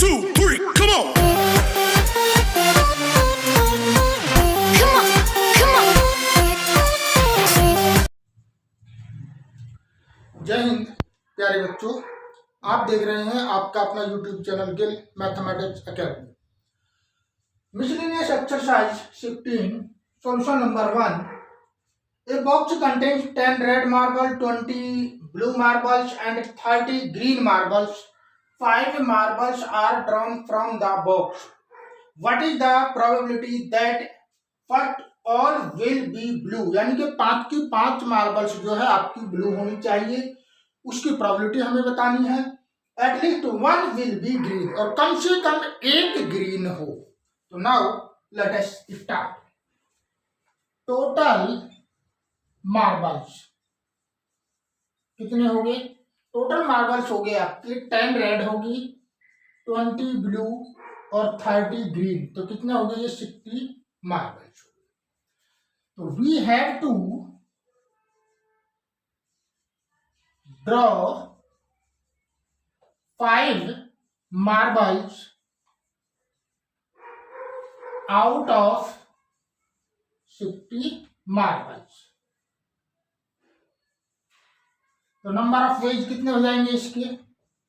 2, 3, come on. Come on, come on. जय हिंद प्यारे बच्चों, आप देख रहे हैं आपका अपना YouTube channel Gill mathematics academy. Miscellaneous exercise 16 solution number 1। A box contains 10 red marbles, 20 blue marbles and 30 green marbles. 5 marbles are drawn from the box. What is the probability that first all will be blue? यानी कि 5 की 5 marbles जो है आपकी blue होनी चाहिए, उसकी probability हमें बतानी है। एटलीस्ट 1 विल बी ग्रीन, और कम से कम एक ग्रीन हो। तो now let us start. Total marbles कितने हो गए? टोटल मार्बल्स हो गए आपके 10 रेड होगी, 20 ब्लू और 30 ग्रीन। तो कितने हो गए? ये 60 मार्बल्स हो गए। तो we have to draw 5 marbles out of 60 marbles। तो नंबर ऑफ वेज कितने हो जाएंगे इसके?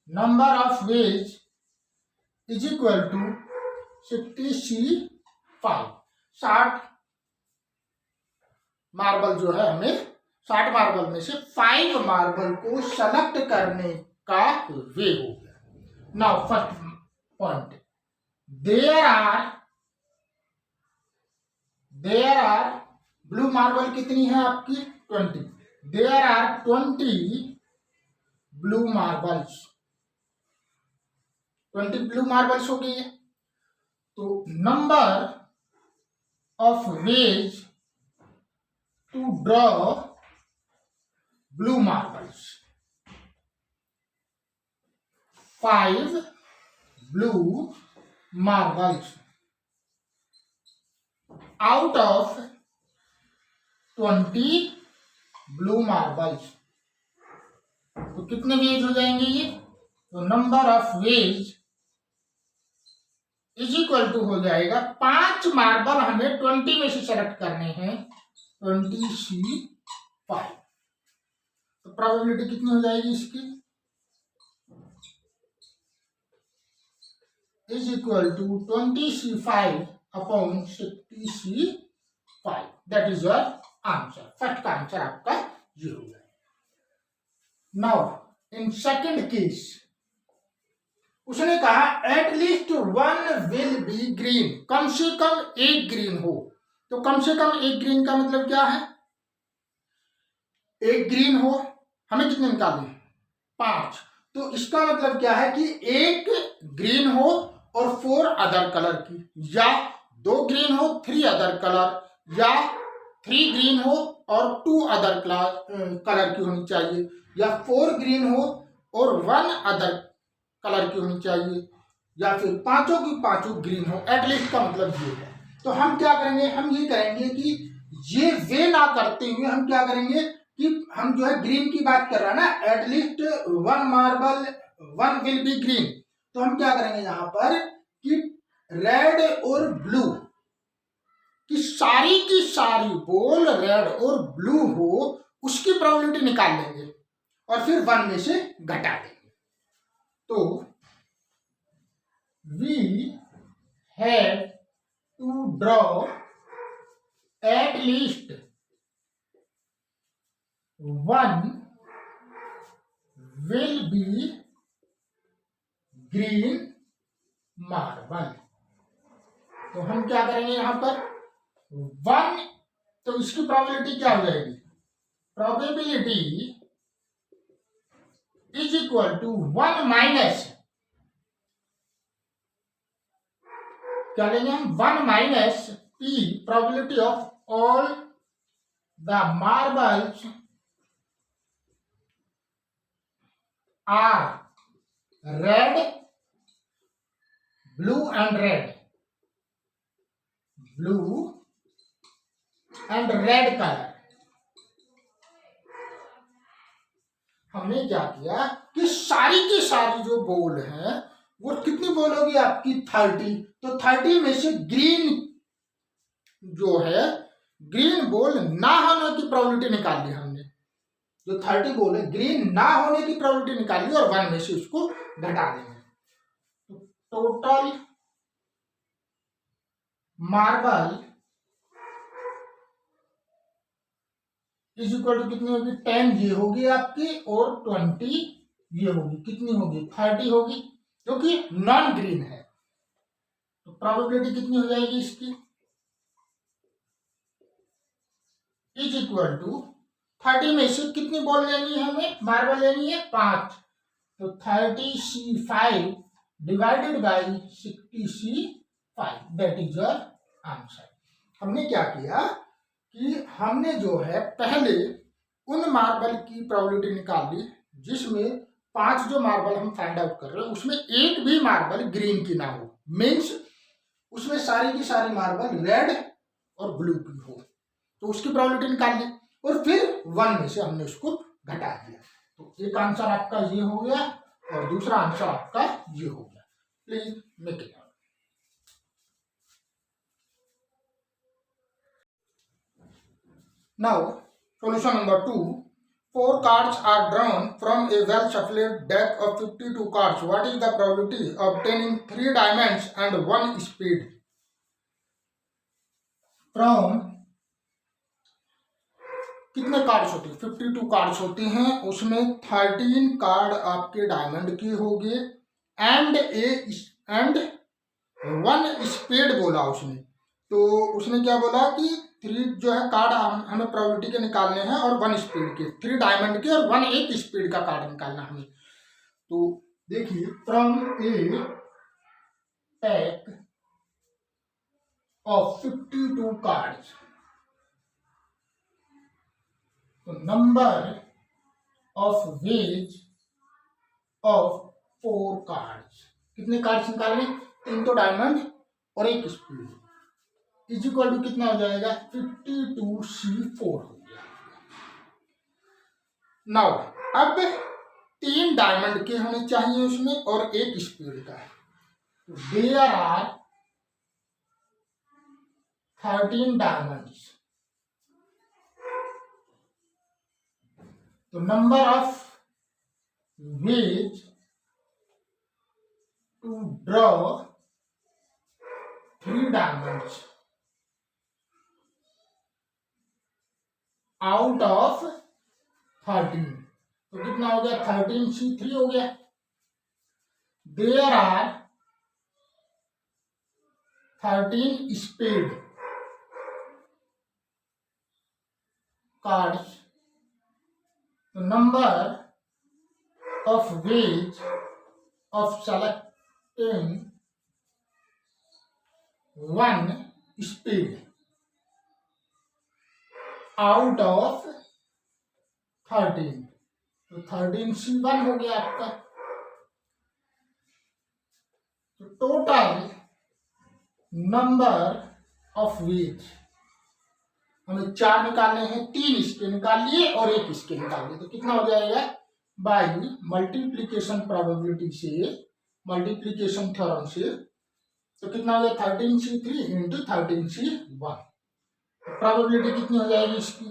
Number of ways is equal to 60C5। 60 marble जो है, हमें 60 मार्बल में से 5 मार्बल को सेलेक्ट करने का वे हो गया। Now first point, there are blue marble कितनी है आपकी? 20। There are 20 blue marbles. 20 blue marbles हो गई है। तो number of ways to draw blue marbles, 5 blue marbles out of 20 blue marbles। तो कितने वेज हो जाएंगे ये? तो number of ways is equal to हो जाएगा, 5 मार्बल हमें 20 में से सेलेक्ट करने हैं, 20C5। तो प्रोबेबिलिटी कितनी हो जाएगी इसकी? is equal to 20C5 upon 60C5। that is your answer। First का आंसर आपका ये हो गया। नाउ इन सेकंड केस उसने कहा एटलीस्ट 1 विल बी ग्रीन, कम से कम एक ग्रीन हो। तो कम से कम एक ग्रीन का मतलब क्या है? एक ग्रीन हो, हमें कितने निकालने? 5। तो इसका मतलब क्या है कि एक ग्रीन हो और 4 अदर कलर की, या 2 ग्रीन हो 3 अदर कलर, या 3 ग्रीन हो और 2 अदर कलर की होनी चाहिए, या 4 ग्रीन हो और 1 अदर कलर की होनी चाहिए, या फिर पांचों की पांचों ग्रीन हो। एटलीस्ट का मतलब ये है। तो हम क्या करेंगे? हम ये करेंगे कि ये वे ना करते हुए हम क्या करेंगे कि हम जो है ग्रीन की बात कर रहे हैं ना, at least 1 marble 1 will be green. तो हम क्या करेंगे यहाँ पर कि रेड और ब्लू की सारी बॉल रेड और ब्लू हो, उसकी प्रोबेबिलिटी निकाल लेंगे और फिर 1 में से घटा देंगे। तो we have to draw at least 1 will be green marble. तो हम क्या करेंगे यहाँ पर 1, तो इसकी प्रोबेबिलिटी क्या हो जाएगी? Probability is equal to 1 minus, क्या लेंगे हम? 1 minus P, probability of all the marbles are red, blue and red, blue and red colour. हमने क्या किया कि सारी की सारी जो बॉल है वो कितनी बॉल होगी आपकी 30। तो 30 में से ग्रीन जो है, ग्रीन बॉल ना होने की प्रोबेबिलिटी निकाल ली हमने। जो 30 बॉल है ग्रीन ना होने की प्रोबेबिलिटी निकाल ली और 1 में से उसको घटा देंगे। तो total marble is equal to कितनी होगी, 10 ये होगी आपकी और 20 ये होगी। कितनी होगी, 30 होगी, जो कि नॉन ग्रीन है। तो प्रोबेबिलिटी कितनी हो जाएगी इसकी, इज इक्वल टू 30 में से कितनी बॉल लेनी है हमें, मार्बल लेनी है 5। तो 30C5 divided by 60C5, that is your answer. हमने क्या किया कि हमने जो है पहले उन मार्बल की प्रोबेबिलिटी निकाल ली जिसमें 5 जो मार्बल हम फाइंड आउट कर रहे हैं उसमें एक भी मार्बल ग्रीन की ना हो, मीन्स उसमें सारी की सारी मार्बल रेड और ब्लू की हो। तो उसकी प्रोबेबिलिटी निकाल ली और फिर 1 में से हमने उसको घटा दिया। तो एक आंसर आपका ये हो गया और दूसरा आंसर आपका ये हो गया। Please make it. Now, solution number 2. 4 cards are drawn from a well-shuffled deck of 52 cards. What is the probability of obtaining 3 diamonds and 1 spade? From कितने कार्ड्स होते हैं, 52 कार्ड्स होते हैं, उसमें 13 कार्ड आपके डायमंड के होंगे एंड 1 स्पेड बोला उसने। तो उसने क्या बोला कि 3 जो है कार्ड हमें प्रोबेबिलिटी के निकालने हैं और 1 स्पीड के, 3 डायमंड के और 1 एक स्पीड का कार्ड निकालना हमें। तो देखिए, from a pack of 52 cards, तो number of ways of 4 cards, कितने कार्ड्स निकालने, 3 तो डायमंड और 1 स्पीड, इज इक्वल टू कितना हो जाएगा, 52C4 हो गया। नाउ अब 3 डायमंड के होने चाहिए उसमें और 1 स्पीड का। देयर आर 13 डायमंड्स, तो number of ways to draw 3 diamonds out of 13, तो कितना हो गया, 13C3 हो गया। देयर आर 13 स्पेड कार्ड्स, तो number of ways of selecting 1 spade out of 13, तो 13C1 हो गया आपका। तो टोटल नंबर ऑफ वेज हमें 4 निकालने हैं, 3 इसके निकाल लिए और 1 इसके निकाल लिए, तो कितना हो जाएगा, बाय मल्टीप्लीकेशन प्रोबेबिलिटी से, मल्टीप्लीकेशन थ्योरम से, तो कितना हो गया, 13C3 इंटू 13C1। प्रोबेबिलिटी कितनी हो जाएगी इसकी,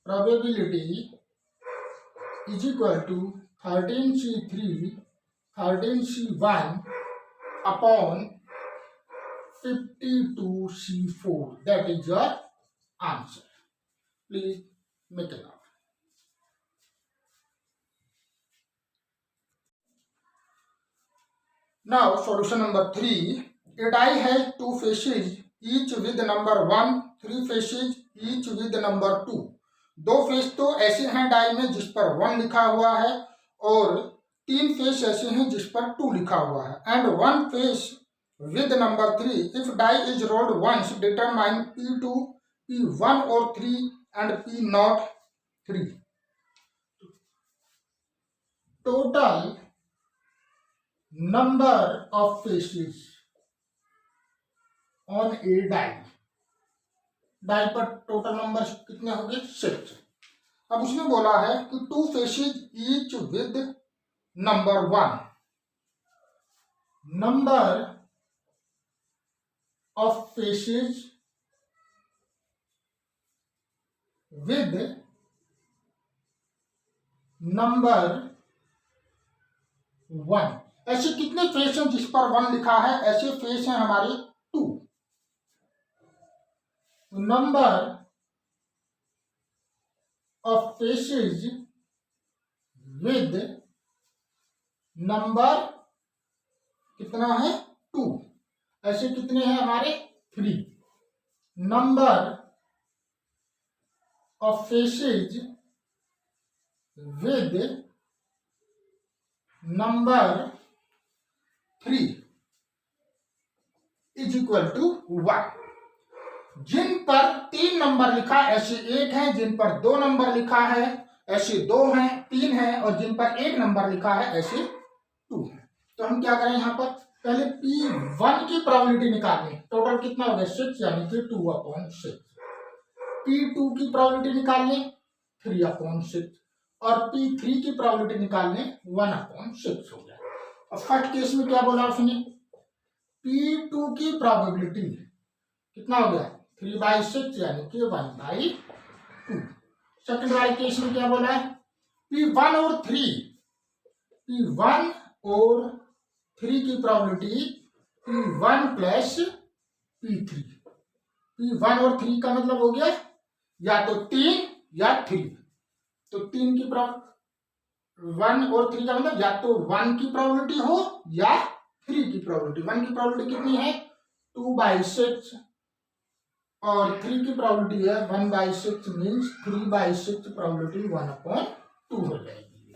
probability is equal to 13C3 13C1 upon 52C4, that is your answer. Please make it out. Now solution number 3. A die has 2 faces each with number 1, 3 faces each with number 2. 2 face तो ऐसे हैं die में जिस पर 1 लिखा हुआ है और 3 फेस ऐसे हैं जिस पर 2 लिखा हुआ है, and 1 face with number 3. If die is rolled once, determine P2, P1 or 3 and P not 3. Total number of faces on a die. Die पर टोटल नंबर कितने हो गए, 6। अब उसने बोला है कि 2 faces each with number 1, number of faces with number 1। ऐसे कितने फेस हैं जिस पर 1 लिखा है? ऐसे फेस हैं हमारे 2। Number of faces with number कितना है? 2। ऐसे कितने हैं हमारे? 3। Number of faces with number 3 is equal to 1। जिन पर 3 नंबर लिखा ऐसे 1 है, जिन पर 2 नंबर लिखा है ऐसे 2 हैं, 3 है, और जिन पर 1 नंबर लिखा है ऐसे 2 है। तो हम क्या करें यहाँ पर? पहले P1 की प्रोबेबिलिटी निकालें। टोटल कितना हो गया? 6, यानी कि 2/6। P2 की प्रोबेबिलिटी निकाल लें 3/6, और P3 की प्रोबेबिलिटी निकाल लें 1/6 हो गया। अब फर्स्ट केस में क्या बोला उसने? P2 की प्रोबेबिलिटी कितना हो गया? 3/6, यानी कि 1/2। सेकंड वाले केस में क्या बोला है? P1 और 3 की probability P1 plus P3। P1 और 3 का मतलब हो गया या तो 3 या 3। तो 1 और 3 का मतलब या तो 1 की प्रोबेबिलिटी हो या 3 की प्रोबेबिलिटी। 1 की प्रोबेबिलिटी कितनी है? 2/6, और 3 की प्रोबेबिलिटी है 1/6, मीन्स 3/6 प्रोबेबिलिटी 1/2 हो जाएगी।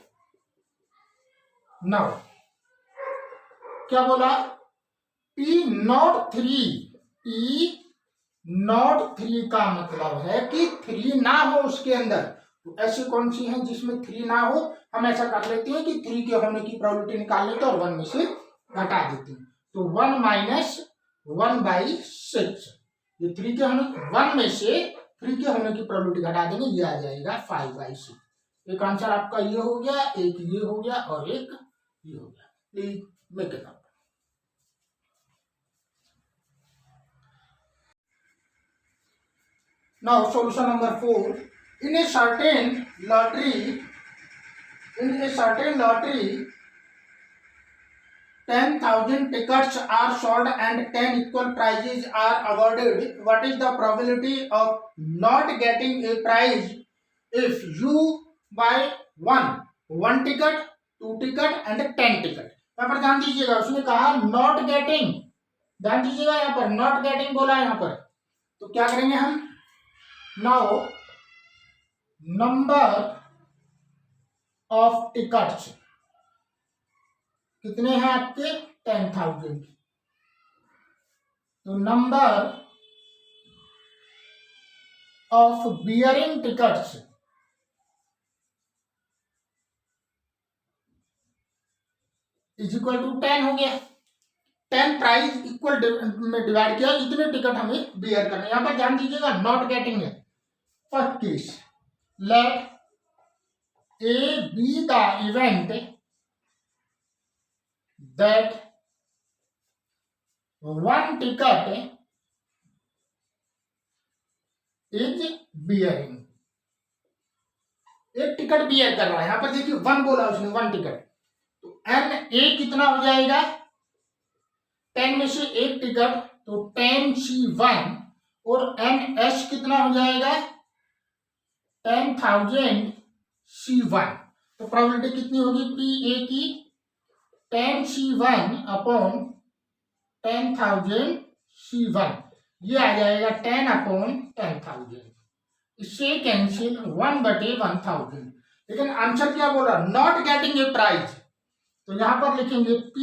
नाउ क्या बोला? P03 का मतलब है कि 3 ना हो उसके अंदर। तो ऐसी कौन सी है जिसमें 3 ना हो? हम ऐसा कर लेते हैं कि 3 के होने की प्रोबेबिलिटी निकाल लेते हैं और 1 में से घटा देते हैं। तो 1 माइनस 1/6, ये 3 के होने 1 में से 3 के होने की प्रोबेबिलिटी घटा देंगे, ये आ जाएगा 5/6। एक आंसर आपका ये हो गया, एक ये हो गया और एक ये हो गया। Please make it up. Now solution number 4. In a certain lottery, 10,000 tickets are sold and 10 equal prizes are awarded. What is the probability of not getting a prize if you buy one ticket, 2 ticket and 10 ticket? यहाँ पर ध्यान दीजिएगा, उसने कहा not getting. ध्यान दीजिएगा, यहाँ पर नॉट गेटिंग बोला है। यहाँ पर तो क्या करेंगे हम? नाउ नंबर ऑफ टिकट्स कितने हैं आपके? 10,000। तो number of bearing tickets is equal to 10 हो गया। 10 प्राइस इक्वल में डिवाइड किया, इतने टिकट हमें बियर करने। यहां पर ध्यान दीजिएगा, नॉट गेटिंग है। First case, let A be the event that one ticket is bearing। एक टिकट बियर कर रहा है। यहां पर देखिए 1 बोला उसने, 1 टिकट। तो NA कितना हो जाएगा? 10 में से 1 टिकट, तो 10C1, और NS कितना हो जाएगा? 10,000 C1। तो प्रोबेबिलिटी कितनी होगी PA की? 10C1 अपॉन 10,000 C1, ये आ जाएगा 10 अपॉन 10,000। इससे कैंसिल 1/1000। लेकिन आंसर क्या बोला? Not getting a prize. तो यहां पर लिखेंगे P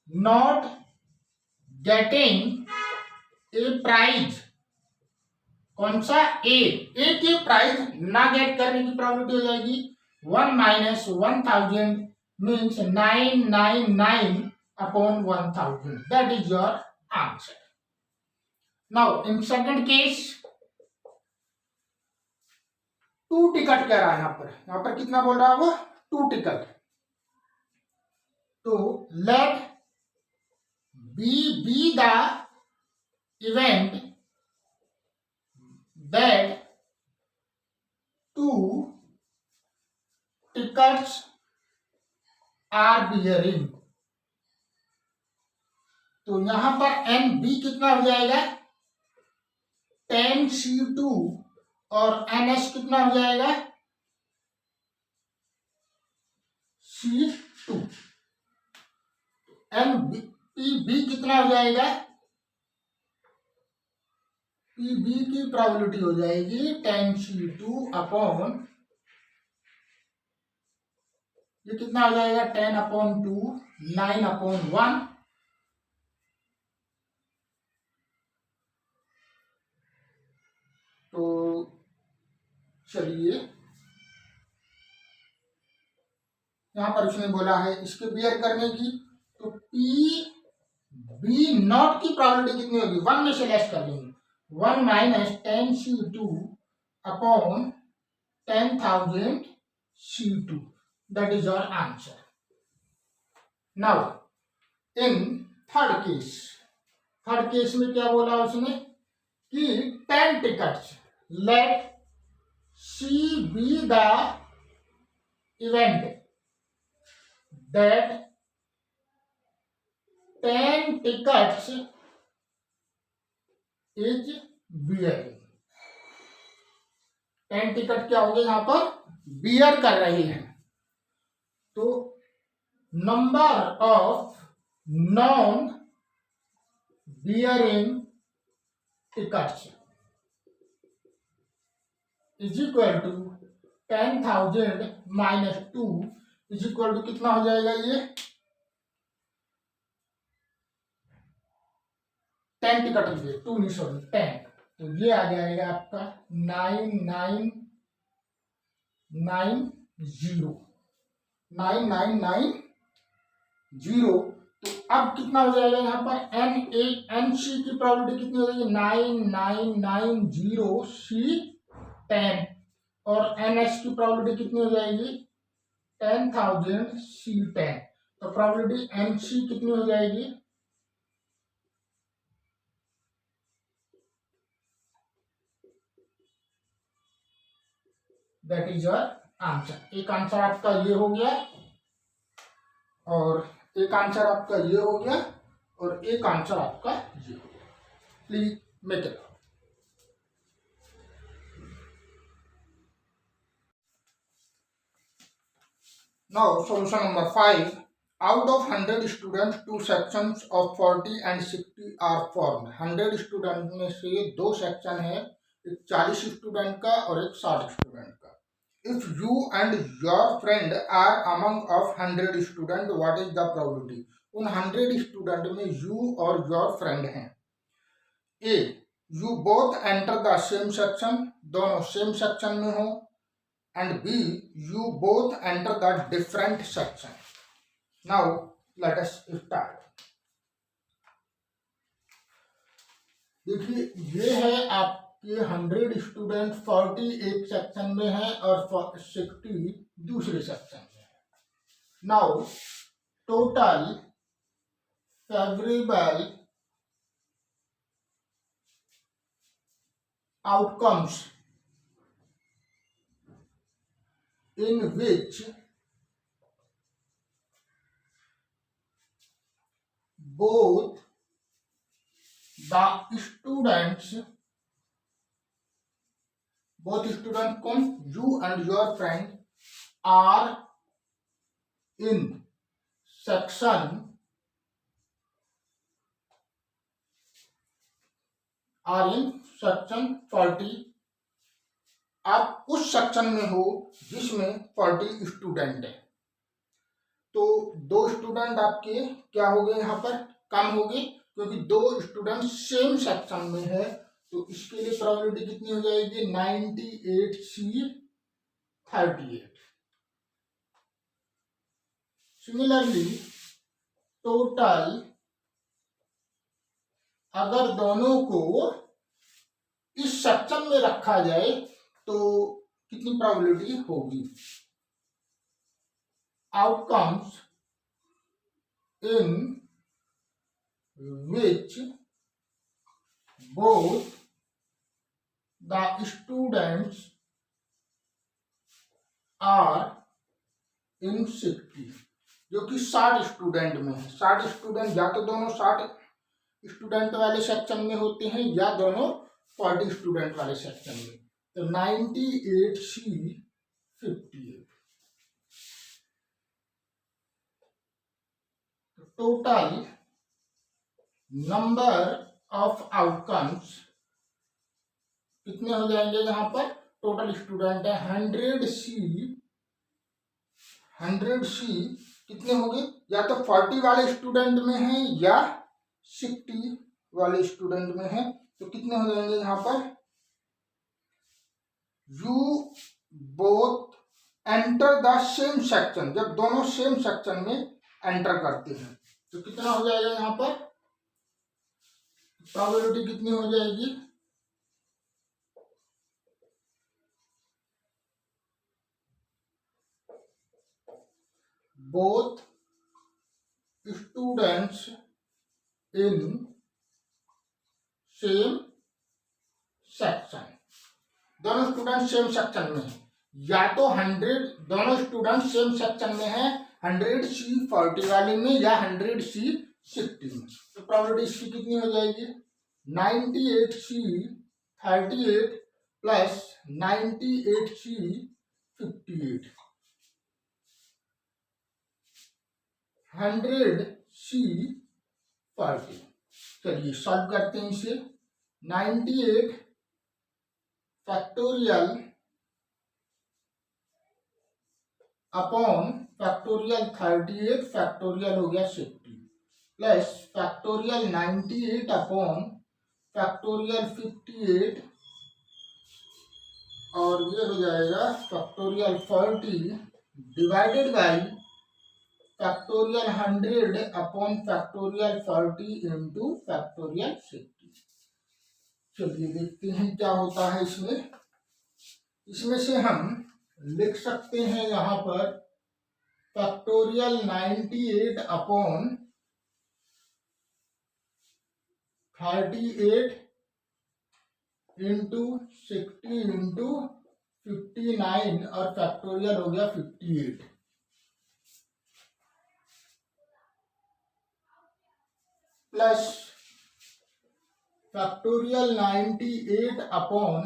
not getting a prize. कौन सा? ए की प्राइस ना गेट करने की प्रोबेबिलिटी हो जाएगी 1 minus 1000, means 999 upon 1000। That is your answer. Now in second case, 2 ticket कह रहा है। यहाँ पर कितना बोल रहा है वो? 2 टिकट। तो late be the event that two tickets are bearing। तो यहां पर एन बी कितना हो जाएगा 10C2 और NS कितना हो जाएगा C2। एन बी कितना हो जाएगा बी की प्रोबेबिलिटी हो जाएगी 10C2 अपॉन ये कितना हो जाएगा 10/2 9/1। तो चलिए यहां पर उसने बोला है इसके बियर करने की, तो पी बी नॉट की प्रोबेबिलिटी कितनी होगी 1 में से लेस कर लेंगे 1 - 10C2 upon 10,000 C2, that is our answer. Now in third case में क्या बोला उसने कि 10 tickets, let C be the event that 10 tickets is bearing। 10 ticket क्या होंगे यहां पर बियर कर रही हैं। तो number of non bearing tickets is equal to 10,000 - 2 is equal to कितना हो जाएगा ये 10 टिकट हो गए 2 नहीं सॉरी 10। तो ये आ जाएगा आपका 9990। तो अब कितना हो जाएगा यहाँ पर एन सी की प्रोबेबिलिटी कितनी हो जाएगी 9990 C10 और एन एस की प्रोबेबिलिटी कितनी हो जाएगी 10,000 C10। तो प्रोबेबिलिटी एन सी कितनी हो जाएगी दैट इज योर आंसर। एक आंसर आपका ये हो गया और एक आंसर आपका ये हो गया और एक आंसर आपका ये हो गया। Please make it. Now solution number 5। Out of 100 students 2 sections of 40 and 60 are formed. 100 student में से 2 सेक्शन है, एक 40 स्टूडेंट का और एक 60 स्टूडेंट का। If you and your friend are among of 100 student, what is the probability? उन 100 student में you और your friend हैं। A, you both enter the same section, दोनों सेम सेक्शन में हो। And B, you both enter the different section. Now let us start. देखिए ये है आप ये 100 स्टूडेंट 40 एक सेक्शन में है और 60 दूसरे सेक्शन में है। Now total favourable outcomes in which both the students both students come you and your friend are in section 40। आप उस सेक्शन में हो जिसमें 40 स्टूडेंट है। तो 2 स्टूडेंट आपके क्या हो गए यहाँ पर कम हो गए क्योंकि 2 स्टूडेंट सेम सेक्शन में है। तो इसके लिए प्रोबेबिलिटी कितनी हो जाएगी 98 C38। सिमिलरली टोटल अगर दोनों को इस सेक्शन में रखा जाए तो कितनी प्रोबेबिलिटी होगी outcomes in which both the students are in 60, जो कि 60 स्टूडेंट में है। 60 स्टूडेंट या तो दोनों 60 स्टूडेंट वाले सेक्शन में होते हैं या दोनों 40 स्टूडेंट वाले सेक्शन में। तो 98C 58। Total number of outcomes कितने हो जाएंगे? यहाँ पर टोटल स्टूडेंट है 100C कितने होंगे? या तो 40 वाले स्टूडेंट में है या 60 वाले स्टूडेंट में है। तो कितने हो जाएंगे यहाँ पर? You both enter the same section, जब दोनों सेम सेक्शन में एंटर करते हैं तो कितना हो जाएगा? यहाँ पर प्रोबेबिलिटी कितनी हो जाएगी? Both students in same section, दोनों स्टूडेंट सेम सेक्शन में है। या तो 100 दोनों स्टूडेंट सेम सेक्शन में है 100C 40 वाले में या 100C 60 में। तो प्रोबेबिलिटी इसकी कितनी हो जाएगी? 98C 38 plus 98C 58, 100C 40। चलिए सॉल्व करते हैं इसे। 98 फैक्टोरियल अपॉन फैक्टोरियल 38 फैक्टोरियल हो गया 60 प्लस फैक्टोरियल 98 अपॉन फैक्टोरियल 58 और ये हो जाएगा factorial 40 divided by factorial 100 upon factorial 40 into factorial 60। चलिए देखते हैं क्या होता है इसमें। इसमें से हम लिख सकते हैं यहाँ पर फैक्टोरियल 98 अपॉन 38 इंटू 60 इंटू 59 और फैक्टोरियल हो गया 58 plus factorial 98 upon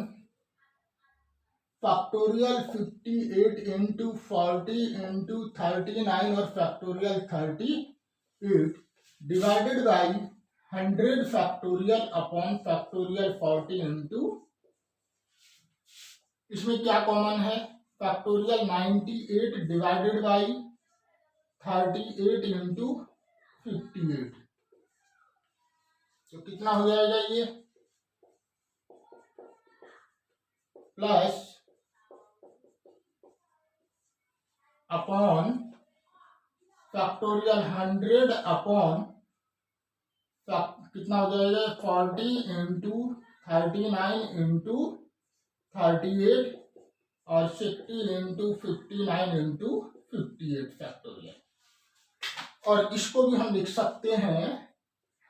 factorial 58 into 40 into 39 और factorial 38 divided by 100 factorial upon factorial 40 into, इसमें क्या कॉमन है? Factorial 98 divided by 38 into 58। तो कितना हो जाएगा ये? प्लस अपॉन फैक्टोरियल 100 अपॉन कितना हो जाएगा? 40 इंटू 39 इंटू 38 और 60 इंटू 59 इंटू 58 फैक्टोरियल। और इसको भी हम लिख सकते हैं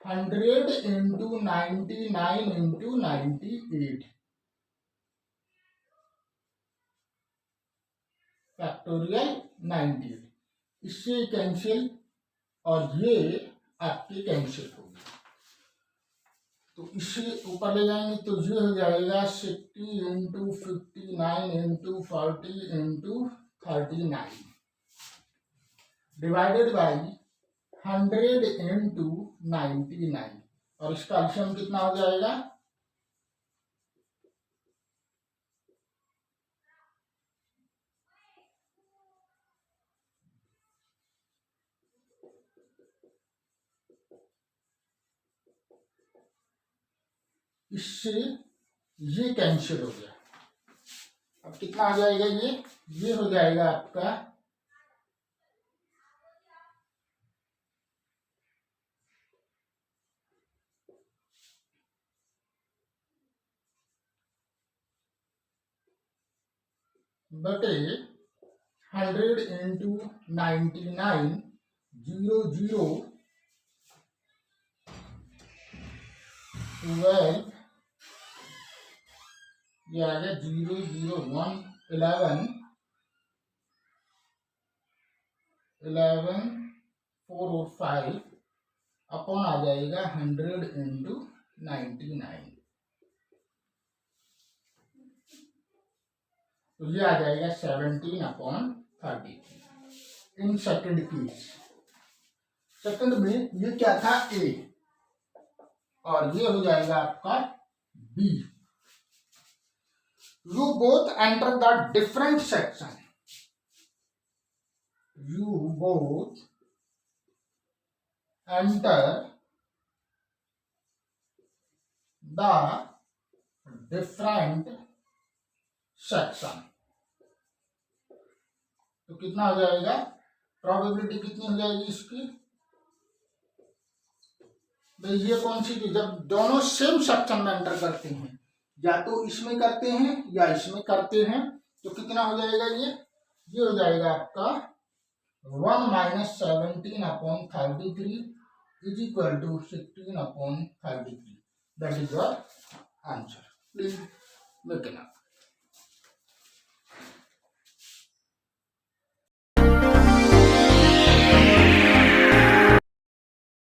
100 इंटू 99 इंटू 98 फैक्टोरियल 98। इससे कैंसिल और ये आपके कैंसिल होगी। तो इससे ऊपर ले जाएंगे तो ये हो जाएगा 60 into 59 into 40 into 39 divided by 100 into 99 और इसका एल्सियम कितना हो जाएगा? इससे ये कैंसिल हो गया। अब कितना आ जाएगा? ये हो जाएगा आपका बटे 100 इंटू 99 00 12, ये आ गया 0 0 1 11 11 4 और 5 अपॉन आ जाएगा 100 इंटू 99, तो ये आ जाएगा 17 upon 33 in second case. Second में ये क्या था ए और ये हो जाएगा आपका B. You both enter the different section. You both enter the different section. तो कितना हो जाएगा, प्रोबेबिलिटी कितनी हो जाएगी इसकी, भाई ये कौन सी थी, जब दोनों सेम सेक्शन में एंटर करते हैं, या तो इसमें करते हैं या इसमें करते हैं, तो कितना हो जाएगा ये हो जाएगा आपका 1 minus 17 upon 33 is equal to 16 upon 33। That is your answer. Please make it up.